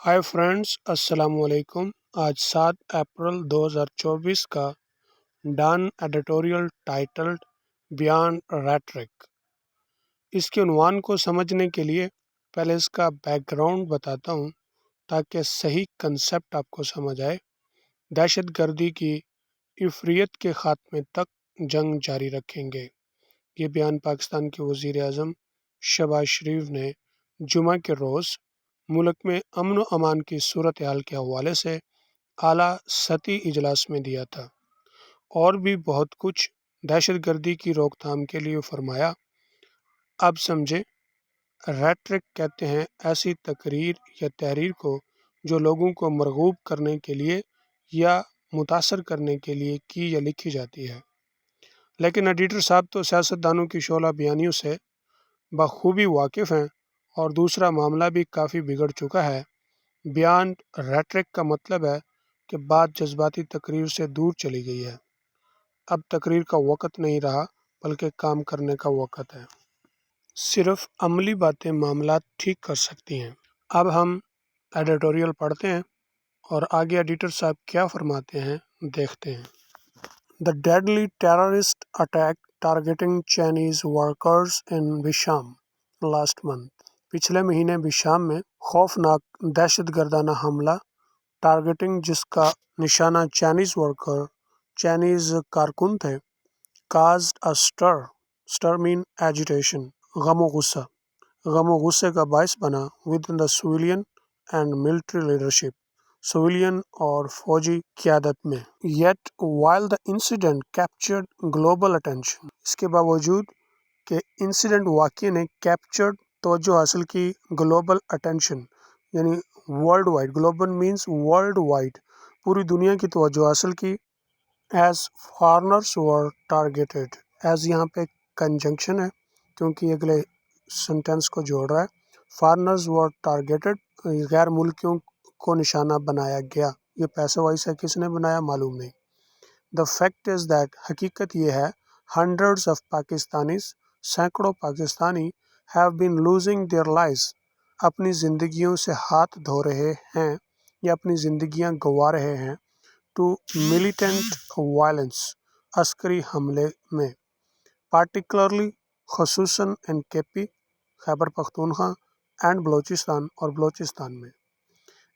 Hi friends, अस्सलाम वालेकुम। आज 7 अप्रैल 2024 का Dawn editorial titled beyond rhetoric. इसके उन्वान को समझने के लिए पहले इसका बैकग्राउंड बताता हूँ ताकि सही कंसेप्ट आपको समझ आए। दहशत गर्दी की इफरियत के खात्मे तक जंग जारी रखेंगे। ये बयान पाकिस्तान के वज़ीर आज़म शहबाज शरीफ ने जुमा के रोज़ मुल्क में अमन व अमान की सूरत हाल के हवाले से आला सतही इजलास में दिया था। और भी बहुत कुछ दहशत गर्दी की रोकथाम के लिए फरमाया। अब समझे, रेटरिक कहते हैं ऐसी तकरीर या तहरीर को जो लोगों को मरगूब करने के लिए या मुतासर करने के लिए की या लिखी जाती है। लेकिन एडिटर साहब तो सियासतदानों की शोला बयानियों से बखूबी वाकिफ़ हैं और दूसरा मामला भी काफ़ी बिगड़ चुका है। बियॉन्ड रेटरिक का मतलब है कि बात जज्बाती तकरीर से दूर चली गई है। अब तकरीर का वक़्त नहीं रहा बल्कि काम करने का वक़्त है। सिर्फ अमली बातें मामला ठीक कर सकती हैं। अब हम एडिटोरियल पढ़ते हैं और आगे एडिटर साहब क्या फरमाते हैं देखते हैं। The deadly terrorist attack targeting Chinese workers in Besham last month. पिछले महीने विशाम में खौफनाक दहशत गर्दाना हमला टारगेटिंग जिसका निशाना चाइनीज वर्कर चाइनीज कारकुन थे, काज्ड अ स्टर मीन एजिटेशन, गमो गुस्से का बायस बना with in the civilian and military leadership, civilian और फौजी क़यादत में। Yet while the incident captured global attention, इसके बावजूद कि इंसिडेंट वाक़ये ने कैप्चर्ड तवज्जो हासिल की ग्लोबल अटेंशन यानी world wide, global means world wide, पूरी दुनिया की तवज्जो हासिल की। एज फॉरेनर्स वर टारगेटेड, एज यहाँ पे कंजंक्शन है क्योंकि अगले सेंटेंस को जोड़ रहा है। फॉरेनर्स वर टारगेटेड, गैर मुल्कियों को निशाना बनाया गया। ये पैसे वाइस है, किसने बनाया मालूम नहीं। द फैक्ट इज़ दैट, हकीकत ये है, हंड्रेड्स ऑफ पाकिस्तानीज, सैकड़ों Pakistani have been losing their lives, अपनी ज़िंदगियों से हाथ धो रहे हैं या अपनी ज़िंदगियां गंवा रहे हैं, टू मिलिटेंट वायलेंस, अस्करी हमले में, पार्टिकुलरली खसूसन in K P, Khyber Pakhtunkhwa and Balochistan और बलोचिस्तान में।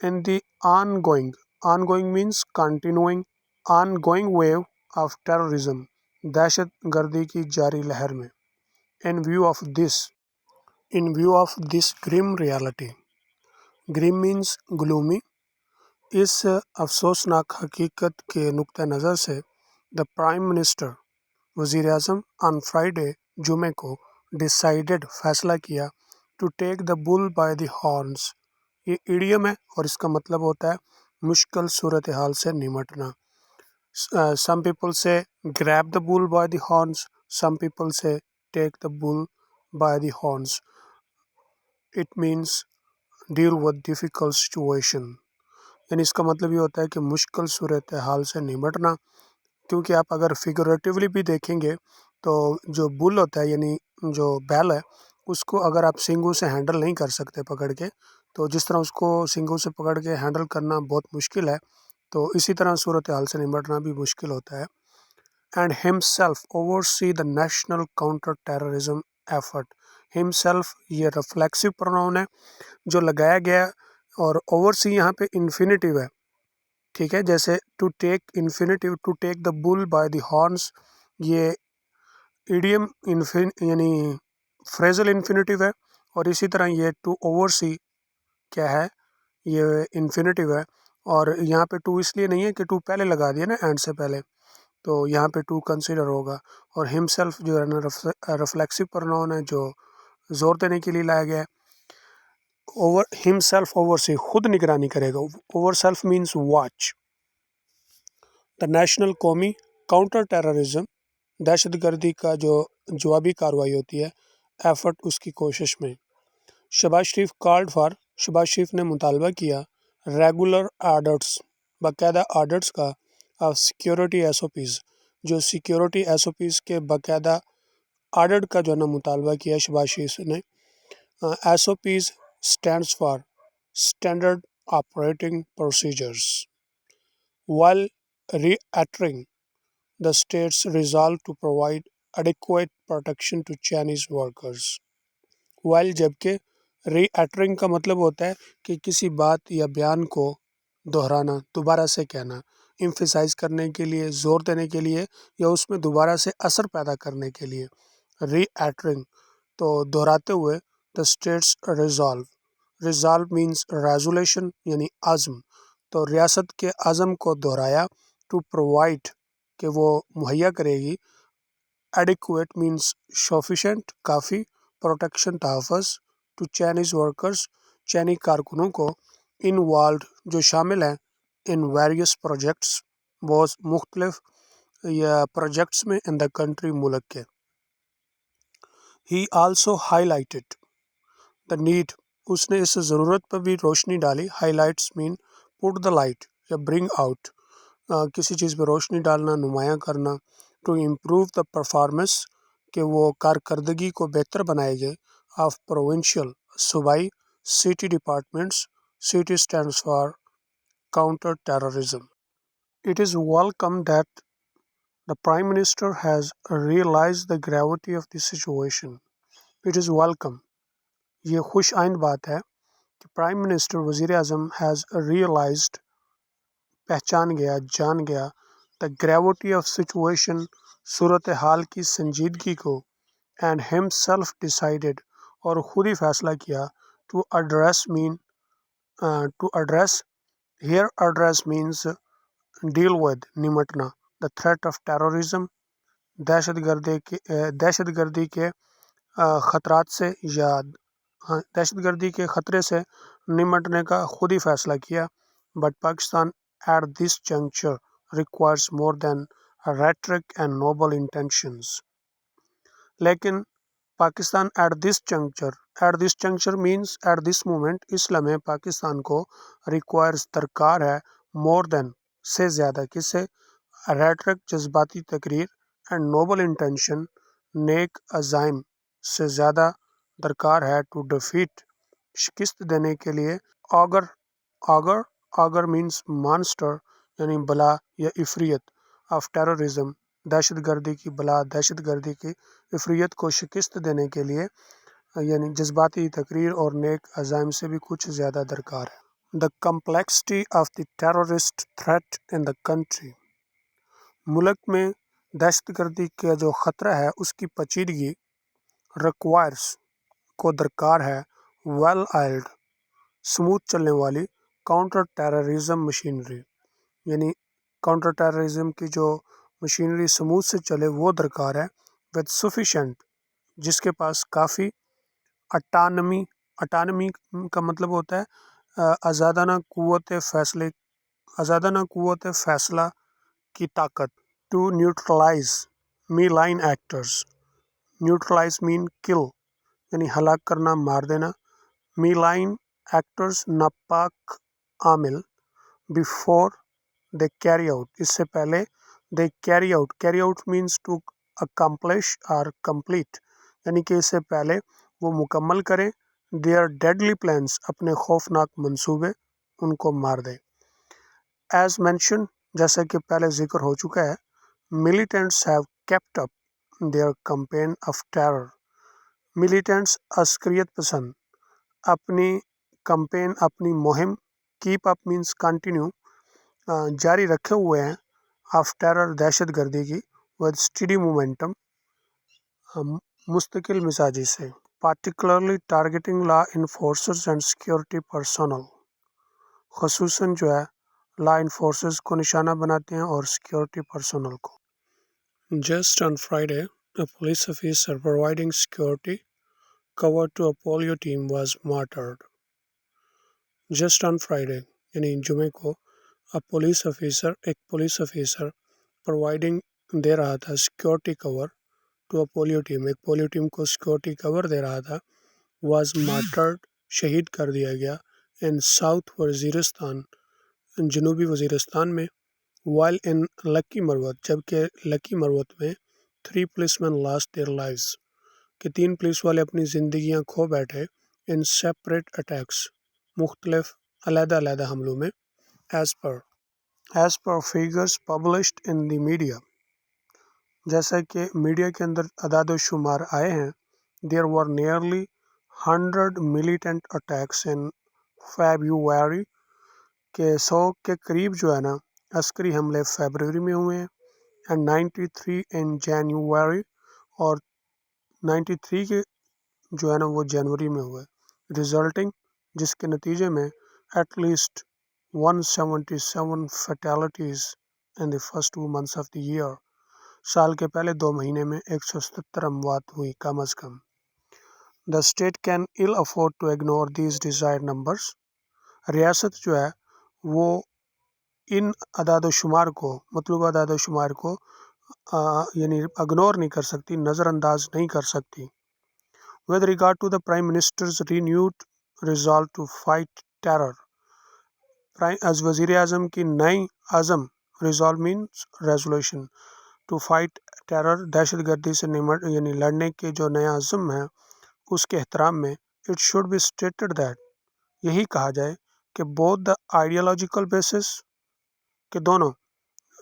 In the ongoing means continuing, ongoing wave of terrorism, दहशत गर्दी की जारी लहर में। In view of this grim reality, grim means gloomy, इस अफसोसनाक हकीकत के नुक्ते नज़र से, द प्राइम मिनिस्टर, वज़ीर आज़म, ऑन फ्राइडे, जुमे को, डिसाइडेड, फैसला किया, to take the bull by the horns. ये इडियम है और इसका मतलब होता है मुश्किल सूरत हाल से निमटना। Some people say grab the bull by the horns, some people say take the bull by the horns. It means deal with difficult situation. यानी इसका मतलब ये होता है कि मुश्किल सूरत हाल से निमटना। क्योंकि आप अगर फिगरेटिवली भी देखेंगे तो जो बुल होता है यानी जो बैल है, उसको अगर आप सींगों से हैंडल नहीं कर सकते पकड़ के, तो जिस तरह उसको सींगों से पकड़ के हैंडल करना बहुत मुश्किल है, तो इसी तरह सूरत हाल से निमटना भी मुश्किल होता है। And himself oversee the national counter terrorism effort. Himself ये रिफ्लेक्सिव प्रोनाउन है जो लगाया गया, और ओवरसी यहाँ पे इन्फिनेटिव है, ठीक है। जैसे to take infinitive, to take the bull by the horns, ये इडियम यानी फ्रेजल इन्फिनेटिव है, और इसी तरह ये टू ओवरसी क्या है, ये इन्फिनेटिव है। और यहाँ पे टू इसलिए नहीं है कि टू पहले लगा दिया ना एंड से पहले, तो यहाँ पे टू कंसीडर होगा। और हिमसेल्फ जो है ना रिफ्लेक्सिव प्रोनाउन है जो जोर देने के लिए लाया गया है। ओवर हिमसेल्फ ओवरसी, खुद निगरानी करेगा। Over self means watch. The national कौमी काउंटर टेररिज्म, दहशत गर्दी का जो जवाबी कार्रवाई होती है, एफर्ट उसकी कोशिश में। शहबाज शरीफ कॉल्ड फॉर, शहबाज शरीफ ने मुतालबा किया, रेगुलर आर्डर्स, बाकायदा आर्डर्स का, ऑफ सिक्योरिटी एसओपीज़, जो सिक्योरिटी एसओपीज़ के बाकायदा आर्डर का जो है ना मुतालबा किया शहबाज शरीफ ने। SOPs stands for standard operating procedures, while reiterating the state's resolve to provide adequate protection to Chinese workers. while जबकि रीएटरिंग का मतलब होता है कि किसी बात या बयान को दोहराना, दोबारा से कहना, इम्फेसाइज करने के लिए, जोर देने के लिए या उसमें दोबारा से असर पैदा करने के लिए। रीएटरिंग तो दोहराते हुए, the states resolve, resolve means resolution यानी आज़म, तो रियासत के आज़म को दोहराया, टू प्रोवाइड कि वो मुहैया करेगी, एडिक्वेट मीन्स सफिशेंट काफ़ी, प्रोटेक्शन तहफ़्फ़ुज़, टू चाइनीज़ वर्कर्स चैनी कारकुनों को, इनवॉल्व जो शामिल हैं, इन वेरियस प्रोजेक्ट्स बहुत मुख्तलिफ या प्रोजेक्ट्स में इन द कंट्री मुल्क के। ही आल्सो हाईलाइटेड द नीड, उसने इस ज़रूरत पर भी रोशनी डाली। Highlights mean put the light या ब्रिंग आउट, किसी चीज़ पर रोशनी डालना, नुमायाँ करना। टू इम्प्रूव द परफॉर्मेंस, कि वो कारकर्दगी को बेहतर बनाएंगे, ऑफ प्रोविंशियल सूबाई city departments, city stands for counter terrorism. It is welcome that the prime minister has realised the gravity of the situation. It is welcome, ये खुश आइंद बात है कि प्राइम मिनिस्टर वज़ीर आज़म हैज़ रियलाइज्ड, पहचान गया, जान गया, द ग्रेविटी ऑफ सिचुएशन, सूरत हाल की संजीदगी को, एंड हिमसेल्फ डिसाइडेड, और खुद ही फैसला किया, to address mean to address, here address means deal with, निमटना, द थ्रेट ऑफ टेररिज्म, दहशतगर्दी के ख़तरात से, या दहशतगर्दी के ख़तरे से निमटने का खुद ही फैसला किया। But Pakistan at this juncture requires more than rhetoric and noble intentions। लेकिन Pakistan at this juncture means at this moment, इस लम्हे पाकिस्तान को रिक्वायर्स दरकार है, मोर देन से ज़्यादा, किससे, रेटरिक जज्बाती तकरीर, एंड नोबल इंटेंशन नेक अज़ाइम से ज़्यादा दरकार है, टू डिफीट शिकस्त देने के लिए, auger auger auger means monster यानी बला या इफरियत, ऑफ टेररिज्म दहशतगर्दी की बला, दहशतगर्दी की इफरियत को शिकस्त देने के लिए, यानी जज्बाती तकरीर और नेक अज़ाइम से भी कुछ ज़्यादा दरकार है। The complexity of the terrorist threat in the country, मुल्क में दहशतगर्दी का जो ख़तरा है उसकी पेचीदगी, रिक्वायर्स को दरकार है, वेल आइल्ड स्मूथ चलने वाली, काउंटर टेररिज्म मशीनरी, यानी काउंटर टेररिज्म की जो मशीनरी स्मूथ से चले वो दरकार है, विद सफिशेंट जिसके पास काफ़ी, अटानमी, अटानमी का मतलब होता है आज़ादाना क़ुव्वत फ़ैसला की ताकत। To neutralise malign actors, neutralise mean kill यानी हलाक करना, मार देना, मी लाइन एक्टर्स नापाक आमिल, बिफोर दे कैरी आउट, इससे पहले, they carry out, carry out means to accomplish और कंप्लीट, यानी कि इससे पहले वो मुकम्मल करें, देयर डेडली प्लान्स, अपने खौफनाक मंसूबे, उनको मार दे। एज मैंशन, जैसा कि पहले जिक्र हो चुका है, militants have kept up their campaign of terror, militants अस्करियत पसंद अपनी कैंपेन, अपनी मुहिम, कीप अप मीन्स कंटिन्यू, जारी रखे हुए हैं, ऑफ टेरर दहशतगर्दी की, विद स्टडी मोमेंटम मुस्तकिल मिजाजी से, particularly targeting law enforcers and security personnel, ख़ुसूसन जो है लॉ इन्फोर्सर्स को निशाना बनाते हैं और सिक्योरिटी पर्सनल को। Just on Friday, a police officer providing security cover to a polio team was martyred. Just on Friday, यानी जुमे को, एक पुलिस ऑफिसर प्रोवाइडिंग दे रहा था security cover to a polio team, एक पोलियो टीम को सिक्योरिटी कवर दे रहा था, वाज मार्टर्ड, शहीद कर दिया गया, इन साउथ वज़ीरिस्तान, जनूबी वज़ीरिस्तान में, वाइल इन लकी मरवत, जबकि लकी मरवत में 3 पुलिसमैन लॉस्ट देयर लाइव्स, कि 3 पुलिस वाले अपनी ज़िंदगियां खो बैठे, इन सेपरेट अटैक्स, मुख्तलिफ علیحدہ علیحدہ حملوں میں as per figures published in the media، جیسا کہ میڈیا کے اندر اعداد و شمار آئے ہیں، there were nearly 100 militant attacks in February، کہ 100 کے قریب جو ہے نا عسکری حملے فیبروری میں ہوئے ہیں، and 93 in January، اور 93 کے جو ہے نا وہ جنوری میں ہوئے، resulting، جس کے نتیجے میں at least 177 fatalities in the first 2 months of the year، سال کے پہلے 2 مہینے میں 177 اموات ہوئی کم از کم۔ The state can ill afford to ignore these desired numbers، ریاست جو ہے وہ ان اعداد و شمار کو، مطلوبہ اعداد و شمار کو یعنی اگنور نہیں کر سکتی، نظر انداز نہیں کر سکتی۔ With regard to the Prime Minister's renewed resolve to fight terror، وزیر اعظم کی نئی عزم، resolve means resolution، to fight terror، دہشت گردی سے یعنی لڑنے کے جو نیا عزم ہے اس کے احترام میں it should be stated that، یہی کہا جائے کہ both the ideological basis، کہ دونوں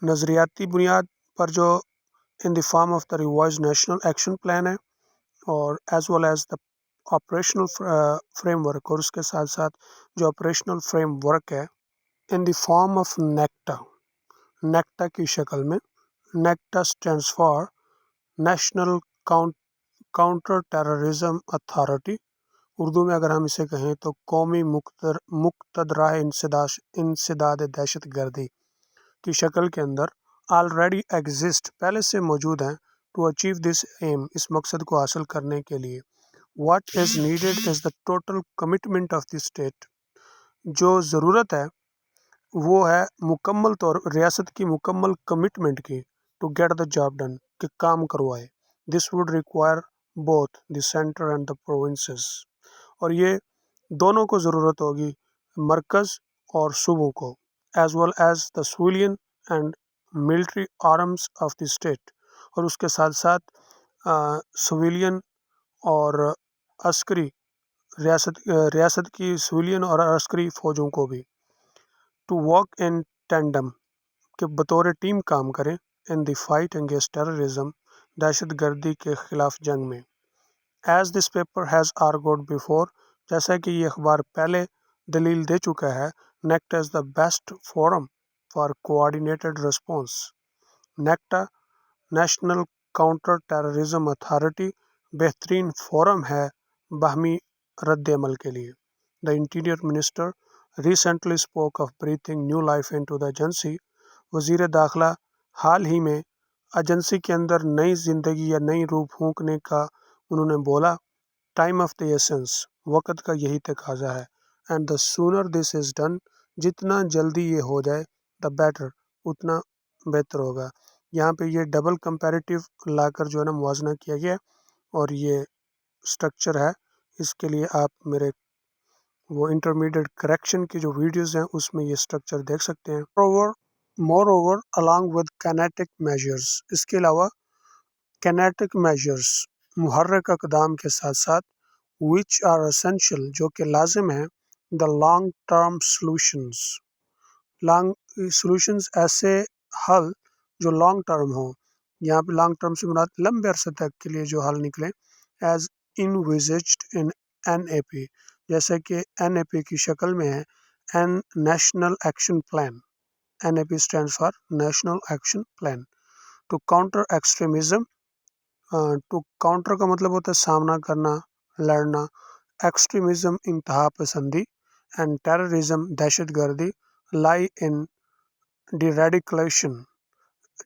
نظریاتی بنیاد پر جو in the form of the revised national action plan ہے، اور as well as the operational framework، اور اس کے ساتھ ساتھ جو operational framework ہے in the form of NACTA کی شکل میں۔ NACTA stands for national counter terrorism authority, Urdu میں اگر ہم اسے کہیں تو قومی مقتدرہ انسداد دہشت گردی کی شکل کے اندر already exist، پہلے سے موجود ہیں، to achieve this aim، اس مقصد کو حاصل کرنے کے لیے what is needed is the total commitment of the state، جو ضرورت ہے وہ ہے مکمل طور ریاست کی مکمل کمٹمنٹ کی to get the job done، کہ کام کروائے۔ this would require both the center and the provinces، اور یہ دونوں کو ضرورت ہوگی، مرکز اور صوبوں کو، as well as the civilian and military arms of the state، اور اس کے ساتھ ساتھ سویلین اور عسکری ریاست کی سویلین اور عسکری فوجوں کو بھی to work in tandem، کہ بطور ٹیم کام کریں in the fight against terrorism، دہشت گردی کے خلاف جنگ میں۔ as this paper has argued before، جیسا کہ یہ اخبار پہلے دلیل دے چکا ہے، NACTA is the best forum for coordinated response، NACTA national counter terrorism authority بہترین فورم ہے باہمی رد عمل کے لیے۔ The Interior Minister recently spoke of breathing new life into the agency، وزیر داخلہ حال ہی میں ایجنسی کے اندر نئی زندگی یا نئی روح پھونکنے کا انہوں نے بولا۔ ٹائم آف دی ایسنس، وقت کا یہی تقاضا ہے، and the sooner this is done، جتنا جلدی یہ ہو جائے the better، اتنا بہتر ہوگا۔ یہاں پہ یہ ڈبل کمپیریٹیو لا کر جو ہے نا موازنہ کیا گیا، اور یہ سٹرکچر ہے، اس کے لیے آپ میرے وہ انٹرمیڈیٹ کریکشن کی جو ویڈیوز ہیں اس میں یہ سٹرکچر دیکھ سکتے ہیں۔ moreover along with kinetic measures، اس کے علاوہ kinetic measures محرک اقدام کے ساتھ ساتھ which are essential، جو کہ لازم ہیں the long term solutions، ایسے حل جو لانگ ٹرم ہوں، یہاں پہ لانگ ٹرم سے مراد لمبے عرصے تک کے لیے جو حل نکلے، as envisaged in NAP، جیسے کہ NAP کی شکل میں ہے national action plan. NAP stands for national action plan to counter extremism، to counter کا مطلب ہوتا ہے سامنا کرنا، لڑنا، ایکسٹریمزم انتہا پسندی، and terrorism دہشت گردی lie in ڈیریڈیکلیشن۔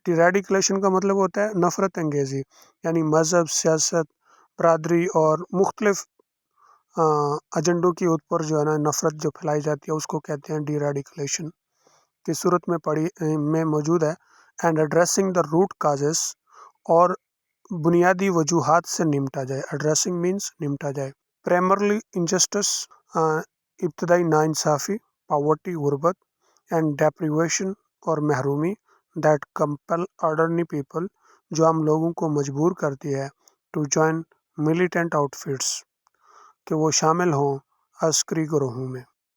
ڈیریڈیکلیشن کا مطلب ہوتا ہے نفرت انگیزی، یعنی مذہب، سیاست، برادری اور مختلف ایجنڈوں کی اوت پر جو ہے نا نفرت جو پھیلائی جاتی ہے اس کو کہتے ہیں ڈیریڈیکلیشن کی صورت میں موجود ہے۔ And addressing the root causes, اور بنیادی وجوہات سے نمٹا جائے، ایڈریسنگ مینس نمٹا جائے۔ پرائمرلی انجسٹس، ابتدائی ناانصافی، پاورٹی غربت، اینڈ ڈیپریویشن اور محرومی، دیٹ کمپل آرڈنری پیپل جو عام لوگوں کو مجبور کرتی ہے ٹو جوائن ملیٹنٹ آؤٹ فٹس کہ وہ شامل ہوں عسکری گروہوں میں۔